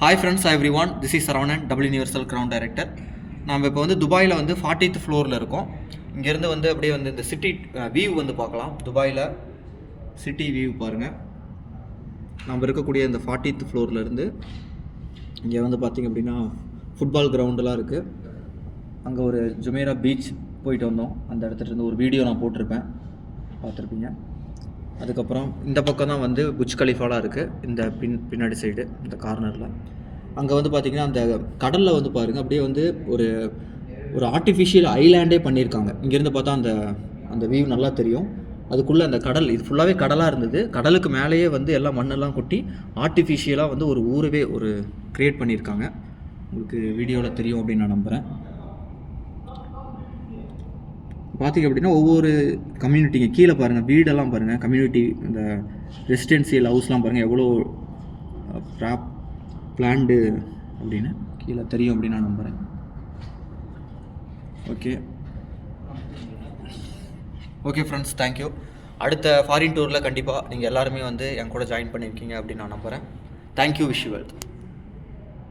Hi friends, every one. This is Saravanan, double universal ground director. நம்ம இப்போ வந்து துபாயில் வந்து 40th ஃப்ளோரில் இருக்கோம். இங்கேருந்து வந்து அப்படியே வந்து இந்த சிட்டி வியூ வந்து பார்க்கலாம். துபாயில் சிட்டி வியூ பாருங்கள். நம்ம இருக்கக்கூடிய இந்த 40th ஃப்ளோர்லேருந்து இங்கே வந்து பார்த்திங்க அப்படின்னா ஃபுட்பால் கிரவுண்டெலாம் இருக்குது. அங்கே ஒரு ஜுமேரா பீச் போயிட்டு வந்தோம். அந்த இடத்துலேருந்து ஒரு வீடியோ நான் போட்டிருப்பேன், பார்த்துருப்பீங்க. அதுக்கப்புறம் இந்த பக்கம் தான் வந்து புஜ் கலிஃபாலாம் இருக்குது. இந்த பின்னாடி சைடு இந்த கார்னரில் அங்கே வந்து பார்த்திங்கன்னா அந்த கடலில் வந்து பாருங்கள், அப்படியே வந்து ஒரு ஒரு ஆர்டிஃபிஷியல் ஐலாண்டே பண்ணியிருக்காங்க. இங்கேருந்து பார்த்தா அந்த அந்த வியூ நல்லா தெரியும். அதுக்குள்ளே அந்த கடல், இது ஃபுல்லாகவே கடலாக இருந்தது. கடலுக்கு மேலேயே வந்து எல்லாம் மண்ணெல்லாம் கொட்டி ஆர்டிஃபிஷியலாக வந்து ஒரு ஊரவே ஒரு க்ரியேட் பண்ணியிருக்காங்க. உங்களுக்கு வீடியோவில் தெரியும் அப்படின்னு நான் நம்புகிறேன். பார்த்திங்க அப்படின்னா ஒவ்வொரு கம்யூனிட்டிங்க கீழே பாருங்கள், வீடெல்லாம் பாருங்கள், கம்யூனிட்டி இந்த ரெசிடென்சியல் ஹவுஸ்லாம் பாருங்கள் எவ்வளோ பிளான்டு அப்படின்னு கீழே தெரியும் அப்படின்னு நான் நம்புகிறேன். Okay friends, thank you. அடுத்த ஃபாரின் டூரில் கண்டிப்பாக நீங்கள் எல்லாருமே வந்து என் கூட ஜாயின் பண்ணியிருக்கீங்க அப்படின்னு நான் நம்புகிறேன். Thank you, wish you well.